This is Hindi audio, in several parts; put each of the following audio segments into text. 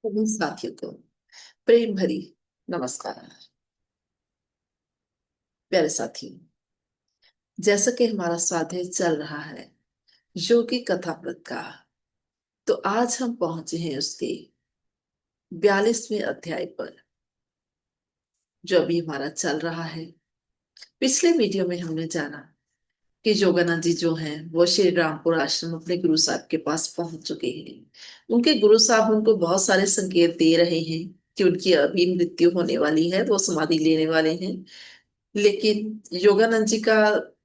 सभी साथियों को प्रेम भरी नमस्कार। प्यारे साथियों, जैसा कि हमारा स्वाध्याय चल रहा है योगी कथामृत का, तो आज हम पहुंचे हैं उसके 42वें अध्याय पर, जो अभी हमारा चल रहा है। पिछले वीडियो में हमने जाना कि योगानंद जी जो हैं वो श्री रामपुर आश्रम अपने गुरु साहब के पास पहुंच चुके हैं। उनके गुरु साहब उनको बहुत सारे संकेत दे रहे हैं कि उनकी अभी मृत्यु होने वाली है, वो समाधि लेने वाले हैं। लेकिन योगानंद जी का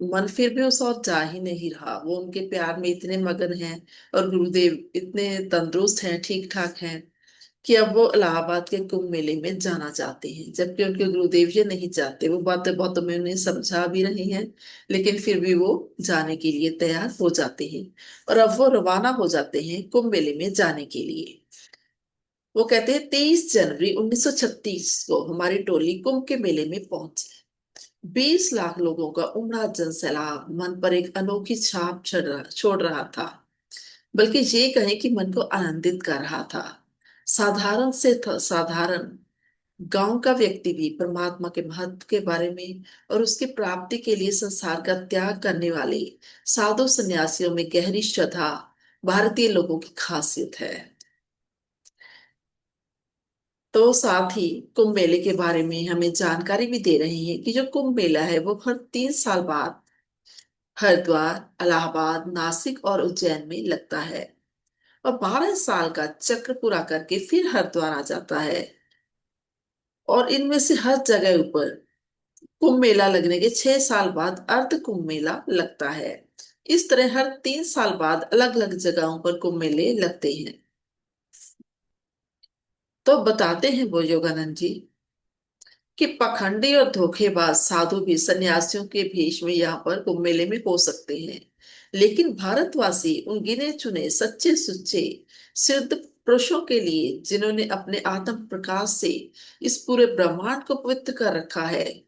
मन फिर भी उस ओर जा ही नहीं रहा। वो उनके प्यार में इतने मगन हैं और गुरुदेव इतने तंदुरुस्त हैं, ठीक ठाक हैं कि अब वो इलाहाबाद के कुंभ मेले में जाना चाहते हैं, जबकि उनके गुरुदेव ये नहीं चाहते। वो बातें बातों में उन्हें समझा भी रहे हैं, लेकिन फिर भी वो जाने के लिए तैयार हो जाते हैं। और अब वो रवाना हो जाते हैं कुंभ मेले में जाने के लिए। वो कहते हैं 23 जनवरी 1936 को हमारी टोली कुंभ के मेले में पहुंची। 20 लाख लोगों का उमड़ा जनसैलाब मन पर एक अनोखी छाप छोड़ रहा था। बल्कि ये कहें कि मन को आनंदित कर रहा था। साधारण से साधारण गांव का व्यक्ति भी परमात्मा के महत्व के बारे में और उसकी प्राप्ति के लिए संसार का त्याग करने वाले साधु संन्यासियों में गहरी श्रद्धा भारतीय लोगों की खासियत है। तो साथ ही कुंभ मेले के बारे में हमें जानकारी भी दे रहे हैं कि जो कुंभ मेला है वो हर 3 साल बाद हरिद्वार, इलाहाबाद, नासिक और उज्जैन में लगता है और 12 साल का चक्र पूरा करके फिर हरिद्वार आ जाता है। और इनमें से हर जगह ऊपर कुंभ मेला लगने के 6 साल बाद अर्ध कुंभ मेला लगता है। इस तरह हर 3 साल बाद अलग अलग जगहों पर कुंभ मेले लगते हैं। तो बताते हैं वो योगानंद जी कि पखंडी और धोखेबाज साधु भी सन्यासियों के भेष में यहाँ पर कुंभ मेले में हो सकते हैं। लेकिन भारतवासी उन गिने चुने सच्चे सुच्चे सिद्ध पुरुषों के लिए जिन्होंने अपने आत्म प्रकाश से इस पूरे ब्रह्मांड को पवित्र कर रखा है,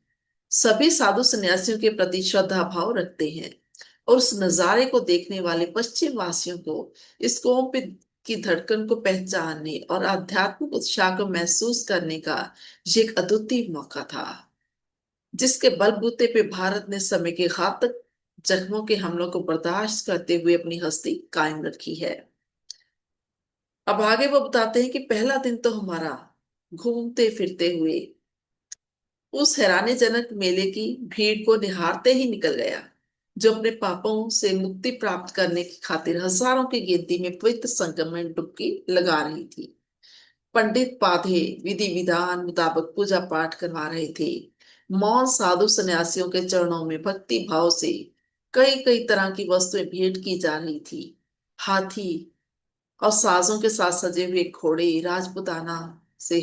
सभी साधु सन्यासियों के प्रति श्रद्धा भाव रखते हैं। और उस नजारे को देखने वाले पश्चिम वासियों को इस कौम पे की धड़कन को पहचानने और आध्यात्मिक उत्साह को महसूस करने का ये एक अद्वितीय मौका था, जिसके बलबूते पे भारत ने समय के घातक जख्मों के हमलों को बर्दाश्त करते हुए अपनी हस्ती कायम रखी है। अब आगे वो बताते हैं कि पहला दिन तो हमारा घूमते फिरते हुए उस हैरानीजनक मेले की भीड़ को निहारते ही निकल गया, जो अपने पापों से मुक्ति प्राप्त करने की खातिर हजारों की गिनती में पवित्र संगम में डुबकी लगा रही थी। पंडित पाधे विधि विधान मुताबिक पूजा पाठ करवा रहे थे। मौन साधु सन्यासियों के चरणों में भक्ति भाव से कई कई तरह की वस्तुएं भेंट की जा रही थी। हाथी और साजों के साथ सजे हुए घोड़े, राजपुताना से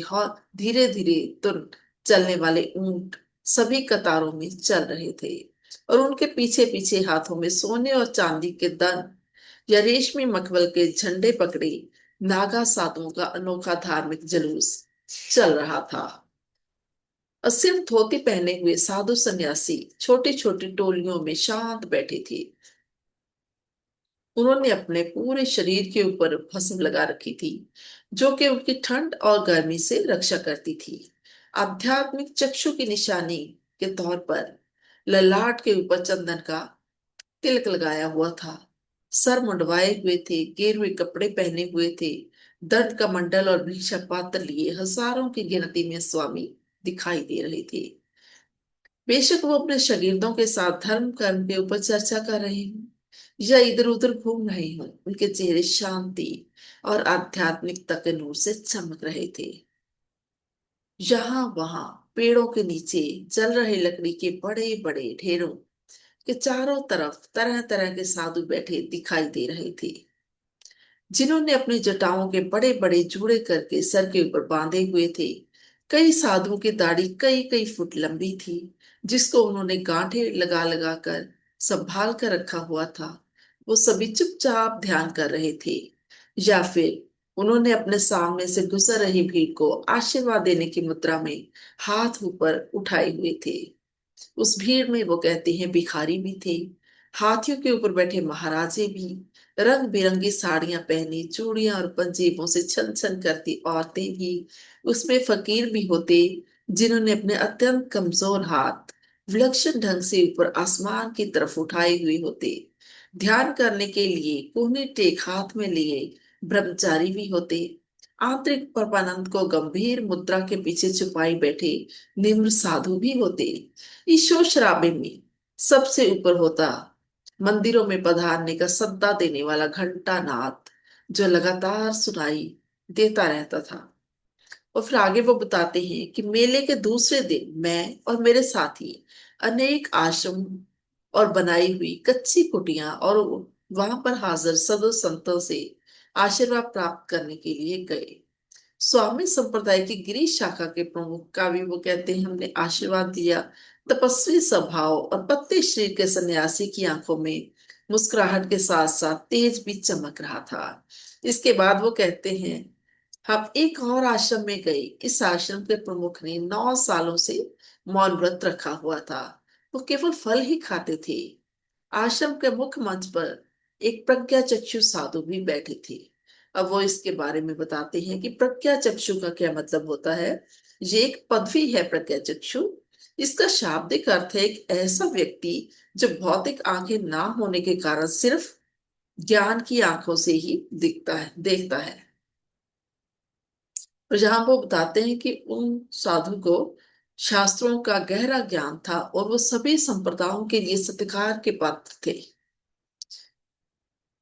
धीरे धीरे तुर चलने वाले ऊंट सभी कतारों में चल रहे थे। और उनके पीछे पीछे हाथों में सोने और चांदी के दंड या रेशमी मखमल के झंडे पकड़े नागा साधुओं का अनोखा धार्मिक जुलूस चल रहा था। और सिर्फ धोती पहने हुए साधु सन्यासी छोटी छोटी टोलियों में शांत बैठे थे। उन्होंने अपने पूरे शरीर के ऊपर भस्म लगा रखी थी, जो कि उनकी ठंड और गर्मी से रक्षा करती थी। आध्यात्मिक चक्षु की निशानी के तौर पर ललाट के ऊपर चंदन का तिलक लगाया हुआ था। सर मुंडवाए हुए थे, गेरुए कपड़े पहने हुए थे। दर्द का मंडल और भिक्षा पात्र लिए हजारों की गिनती में स्वामी दिखाई दे रहे थे। बेशक वो अपने शागिर्दों के साथ धर्म कर्म के ऊपर चर्चा कर रहे हों या इधर उधर घूम रहे हों, उनके चेहरे शांति और आध्यात्मिकता के नूर से चमक रहे थे। यहाँ वहां पेड़ों के नीचे जल रहे लकड़ी के बड़े बड़े ढेरों के चारों तरफ तरह तरह के साधु बैठे दिखाई दे रहे थे, जिन्होंने अपनी जटाओं के बड़े बड़े जूड़े करके सर के ऊपर बांधे हुए थे। कई साधुओं की दाढ़ी कई कई फुट लंबी थी, जिसको उन्होंने गांठे लगा लगा कर संभाल कर रखा हुआ था। वो सभी चुपचाप ध्यान कर रहे थे, या फिर उन्होंने अपने सामने से गुजर रही भीड़ को आशीर्वाद देने की मुद्रा में हाथ ऊपर उठाए हुए थे। उस भीड़ में वो कहते हैं भिखारी भी थे, हाथियों के ऊपर बैठे महाराजे भी, रंग बिरंगी साड़ियां पहनी, चूड़ियां और पंजेबों से छन छन करती औरतें भी उसमें फकीर भी होते, जिन्होंने अपने अत्यंत कमजोर हाथ विलक्षण ढंग से ऊपर आसमान की तरफ उठाए हुए होते। ध्यान करने के लिए कोहनी टेक हाथ में लिए ब्रह्मचारी भी होते। आंतरिक परमानंद को गंभीर मुद्रा के पीछे छुपाई बैठे निम्र साधु भी होते। इस शोर शराबे में सबसे ऊपर होता मंदिरों में पधारने का सद्दा देने वाला घंटा नाद, जो लगातार सुनाई देता रहता था। और फिर आगे वो बताते हैं कि मेले के दूसरे दिन मैं और मेरे साथी अनेक आश्रम और बनाई हुई कच्ची कुटियां और वहां पर हाजिर साधु संतों से आशीर्वाद प्राप्त करने के लिए गए। स्वामी संप्रदाय की गिरीश शाखा के प्रमुख का भी वो कहते हैं हमने आशीर्वाद दिया। तपस्वी स्वभाव और पत्ते शरीर के सन्यासी की आंखों में मुस्कुराहट के साथ साथ तेज भी चमक रहा था। इसके बाद वो कहते हैं हम एक और आश्रम में गए। इस आश्रम के प्रमुख ने 9 सालों से मौन व्रत रखा हुआ था। वो केवल फल ही खाते थे। आश्रम के मुख्य मंच पर एक प्रज्ञा चक्षु साधु भी बैठे थे। अब वो इसके बारे में बताते हैं कि प्रज्ञा चक्षु का क्या मतलब होता है। ये एक पदवी है प्रज्ञा चक्षु। इसका शाब्दिक अर्थ है एक ऐसा व्यक्ति जो भौतिक आंखें ना होने के कारण सिर्फ ज्ञान की आंखों से ही दिखता है देखता है। और जहां वो बताते हैं कि उन साधु को शास्त्रों का गहरा ज्ञान था और वो सभी संप्रदायों के लिए सत्कार के पात्र थे।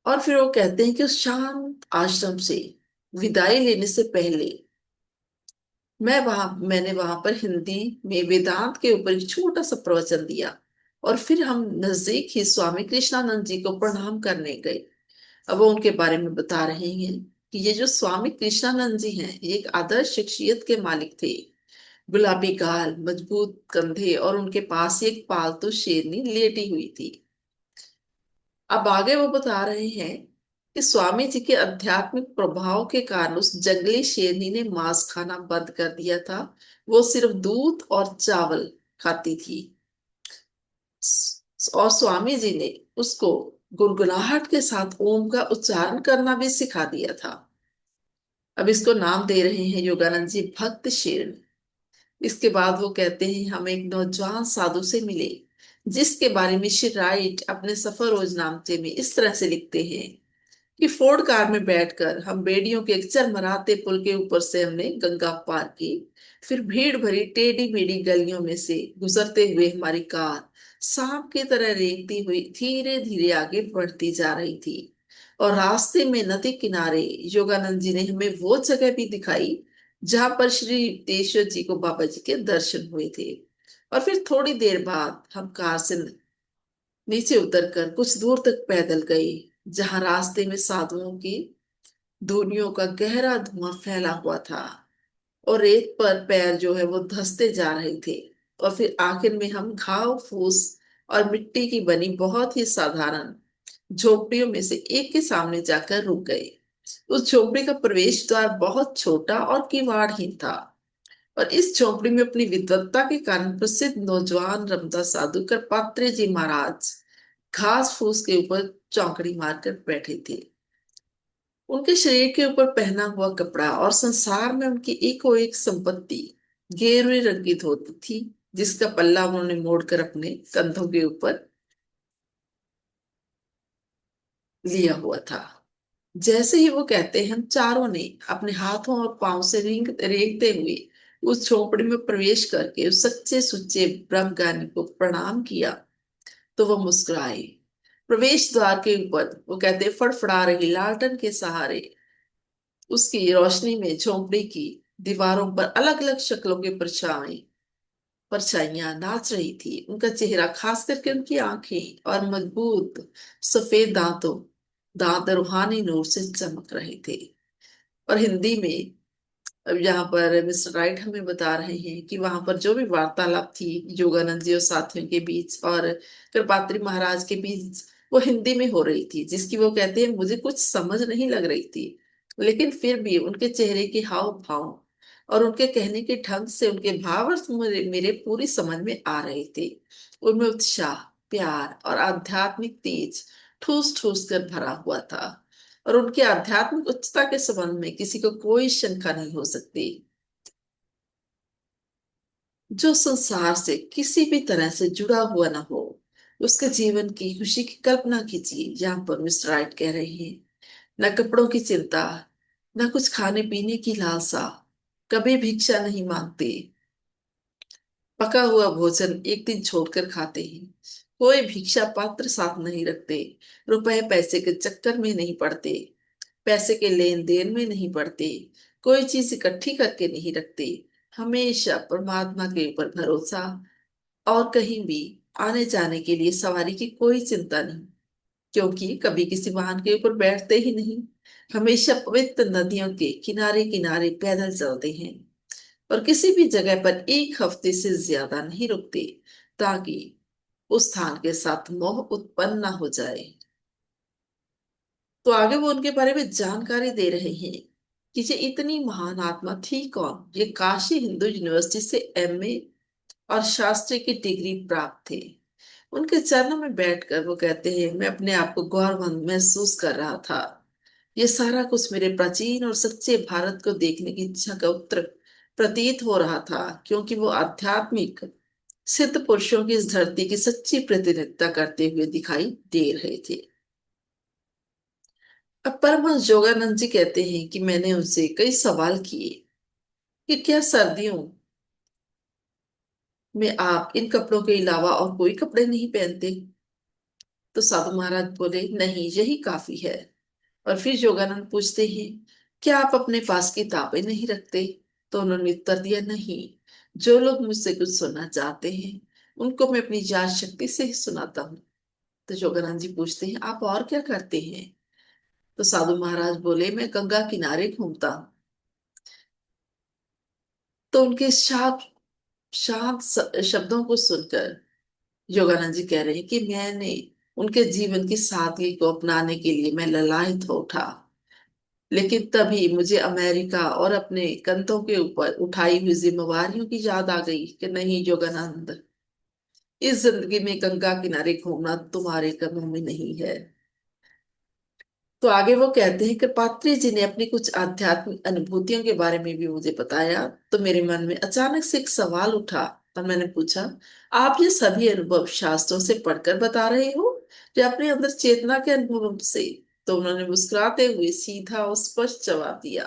और फिर वो कहते हैं कि उस शांत आश्रम से विदाई लेने से पहले मैंने वहां पर हिंदी में वेदांत के ऊपर एक छोटा सा प्रवचन दिया। और फिर हम नजदीक ही स्वामी कृष्णानंद जी को प्रणाम करने गए। अब वो उनके बारे में बता रहे हैं कि ये जो स्वामी कृष्णानंद जी हैं, ये एक आदर्श शख्सियत के मालिक थे। गुलाबी गाल, मजबूत कंधे और उनके पास ही एक पालतू शेरनी लेटी हुई थी। अब आगे वो बता रहे हैं कि स्वामी जी के आध्यात्मिक प्रभाव के कारण उस जंगली शेरनी ने मांस खाना बंद कर दिया था। वो सिर्फ दूध और चावल खाती थी। और स्वामी जी ने उसको गुनगुनाहट के साथ ओम का उच्चारण करना भी सिखा दिया था। अब इसको नाम दे रहे हैं योगानंद जी भक्त शेरनी। इसके बाद वो कहते हैं हम एक नौजवान साधु से मिले, जिसके बारे में श्री राइट अपने सफर रोजनामचे में इस तरह से लिखते हैं कि फोर्ड कार में बैठकर हम बेड़ियों के एक चरमराते पुल के ऊपर से हमने गंगा पार की। फिर भीड़ भरी टेढ़ी मेढ़ी गलियों में से गुजरते हुए हमारी कार सांप की तरह रेंगती हुई धीरे धीरे आगे बढ़ती जा रही थी। और रास्ते में नदी किनारे योगानंद जी ने हमें वो जगह भी दिखाई जहां पर श्री युक्तेश्वर जी को बाबा जी के दर्शन हुए थे। और फिर थोड़ी देर बाद हम कार से नीचे उतरकर कुछ दूर तक पैदल गए, जहां रास्ते में साधुओं की धूनियों का गहरा धुआं फैला हुआ था और रेत पर पैर जो है वो धंसते जा रहे थे। और फिर आखिर में हम घाव फूस और मिट्टी की बनी बहुत ही साधारण झोपड़ियों में से एक के सामने जाकर रुक गए। उस झोपड़ी का प्रवेश द्वार बहुत छोटा और किवाड़हीन था। और इस झोपड़ी में अपनी विद्वत्ता के कारण प्रसिद्ध नौजवान रमदास साधु करपात्रे जी महाराज घास फूस के ऊपर चौकड़ी मारकर बैठे थे। उनके शरीर के ऊपर पहना हुआ कपड़ा और संसार में उनकी एकों एक संपत्ति गेरुए रंग की धोती थी, जिसका पल्ला उन्होंने मोड़कर अपने कंधों के ऊपर लिया हुआ था। जैसे ही वो कहते हैं हम चारों ने अपने हाथों और पांव से रेंगते हुए उस झोपड़ी में प्रवेश करके उस सच्चे सुच्चे ब्रह्मज्ञानी को प्रणाम किया, तो वो मुस्कुराए। प्रवेश द्वार के ऊपर वो कहते फड़फड़ा रही लालटेन के सहारे उसकी रोशनी में झोंपड़ी की दीवारों पर अलग अलग शक्लों के परछाइयां नाच रही थी। उनका चेहरा, खास करके उनकी आंखें और मजबूत सफेद दांत रूहानी नूर से चमक रहे थे। और हिंदी में अब यहाँ पर मिस्टर राइट हमें बता रहे हैं कि वहां पर जो भी वार्तालाप थी योगानंद जी और साथियों के बीच और कृपात्री महाराज के बीच, वो हिंदी में हो रही थी, जिसकी वो कहते हैं मुझे कुछ समझ नहीं लग रही थी। लेकिन फिर भी उनके चेहरे के हाव भाव और उनके कहने के ढंग से उनके भावार्थ मेरे पूरी समझ में आ रहे थे। उनमें उत्साह, प्यार और आध्यात्मिक तेज ठूस ठूस कर भरा हुआ था और उनकी आध्यात्मिक उच्चता के संबंध में किसी को कोई शंका नहीं हो सकती। जो संसार से किसी भी तरह से जुड़ा हुआ ना हो, उसके जीवन की खुशी की कल्पना कीजिए। यहाँ पर मिस्टर राइट कह रहे हैं, न कपड़ों की चिंता, न कुछ खाने पीने की लालसा, कभी भिक्षा नहीं मांगते, पका हुआ भोजन एक दिन छोड़कर खाते हैं, कोई भिक्षा पात्र साथ नहीं रखते, रुपए पैसे के चक्कर में नहीं पड़ते, पैसे के लेन देन में नहीं पड़ते, कोई चीज इकट्ठी करके नहीं रखते, हमेशा परमात्मा के ऊपर भरोसा, और कहीं भी आने जाने के लिए सवारी की कोई चिंता नहीं, क्योंकि कभी किसी वाहन के ऊपर बैठते ही नहीं, हमेशा पवित्र नदियों के किनारे किनारे पैदल चलते हैं और किसी भी जगह पर एक हफ्ते से ज्यादा नहीं रुकते, ताकि उस स्थान के साथ मोह उत्पन्न ना हो जाए। तो आगे वो उनके बारे में जानकारी दे रहे हैं कि ये इतनी महान आत्मा थी कौन। ये काशी हिंदू यूनिवर्सिटी से एमए और शास्त्री की डिग्री प्राप्त थे। उनके चरणों में बैठकर वो कहते हैं, मैं अपने आप को गौरवंत महसूस कर रहा था। ये सारा कुछ मेरे प्राचीन और सच्चे भारत को देखने की इच्छा का उत्तर प्रतीत हो रहा था, क्योंकि वो आध्यात्मिक सिद्ध पुरुषों की इस धरती की सच्ची प्रतिनिधित्व करते हुए दिखाई दे रहे थे। अब परमहंस योगानंद जी कहते हैं कि मैंने उनसे कई सवाल किए कि क्या सर्दियों में आप इन कपड़ों के अलावा और कोई कपड़े नहीं पहनते। तो साधु महाराज बोले, नहीं, यही काफी है। और फिर योगानंद पूछते हैं, क्या आप अपने पास किताबें नहीं रखते। तो उन्होंने उत्तर दिया, नहीं, जो लोग मुझसे कुछ सुनना चाहते हैं उनको मैं अपनी याद शक्ति से ही सुनाता हूँ। तो योगानंद जी पूछते हैं, आप और क्या करते हैं। तो साधु महाराज बोले, मैं गंगा किनारे घूमता हूँ। तो उनके शांत शांत शब्दों को सुनकर योगानंद जी कह रहे हैं कि मैंने उनके जीवन की सादगी को अपनाने के लिए मैं ललायत हो उठा, लेकिन तभी मुझे अमेरिका और अपने कंधों के ऊपर उठाई हुई जिम्मेवारियों की याद आ गई कि नहीं योगानंद, इस जिंदगी में गंगा किनारे घूमना तुम्हारे कदमों में नहीं है। तो आगे वो कहते हैं कि पात्री जी ने अपनी कुछ आध्यात्मिक अनुभूतियों के बारे में भी मुझे बताया। तो मेरे मन में अचानक से एक सवाल उठा और मैंने पूछा, आप ये सभी अनुभव शास्त्रों से पढ़कर बता रहे हो या अपने अंदर चेतना के अनुभव से। तो उन्होंने मुस्कुराते हुए सीधा और स्पष्ट जवाब दिया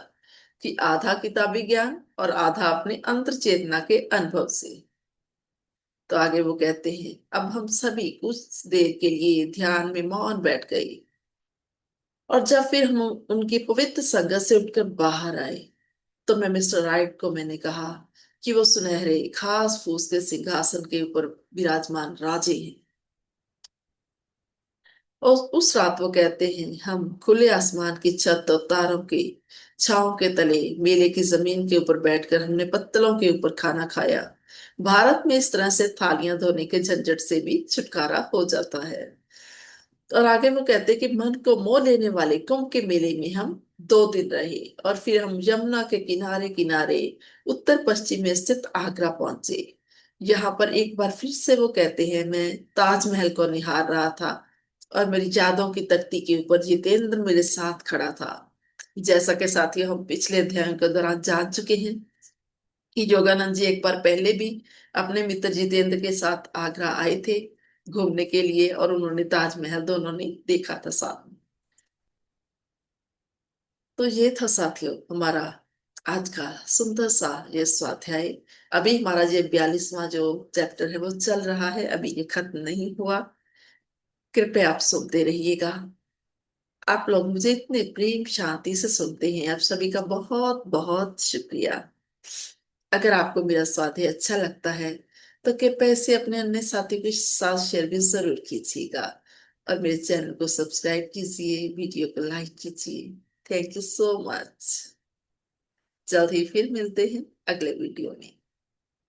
कि आधा किताबी ज्ञान और आधा अपने अंतर चेतना के अनुभव से। तो आगे वो कहते हैं, अब हम सभी कुछ देर के लिए ध्यान में मौन बैठ गए और जब फिर हम उनकी पवित्र संगत से उठकर बाहर आए, तो मैं मिस्टर राइट को मैंने कहा कि वो सुनहरे घास फूस के सिंहासन के ऊपर विराजमान राजे हैं। और उस रात वो कहते हैं, हम खुले आसमान की छत और तारों के छांव के तले मेले की जमीन के ऊपर बैठकर हमने पत्तलों के ऊपर खाना खाया। भारत में इस तरह से थालियां धोने के झंझट से भी छुटकारा हो जाता है। और आगे वो कहते हैं कि मन को मोह लेने वाले कुंभ के मेले में हम 2 दिन रहे और फिर हम यमुना के किनारे किनारे उत्तर पश्चिम में स्थित आगरा पहुंचे। यहाँ पर एक बार फिर से वो कहते हैं, मैं ताजमहल को निहार रहा था और मेरी यादों की तख्ती के ऊपर जितेंद्र मेरे साथ खड़ा था। जैसा कि साथियों हम पिछले अध्याय के दौरान जान चुके हैं कि योगानंद जी एक बार पहले भी अपने मित्र जितेंद्र के साथ आगरा आए थे घूमने के लिए और उन्होंने ताजमहल दोनों ने देखा था साथ में। तो ये था साथियों हमारा आज का सुंदर सा ये स्वाध्याय। अभी हमारा ये 42वां जो चैप्टर है वो चल रहा है, अभी ये खत्म नहीं हुआ। कृपया आप सुनते रहिएगा। आप लोग मुझे इतने प्रेम शांति से सुनते हैं, आप सभी का बहुत बहुत शुक्रिया। अगर आपको मेरा स्वाध्याय अच्छा लगता है तो कृपया इसे अपने अन्य साथियों के साथ शेयर भी जरूर कीजिएगा और मेरे चैनल को सब्सक्राइब कीजिए, वीडियो को लाइक कीजिए। Thank you so much. जल्द ही फिर मिलते हैं अगले वीडियो में।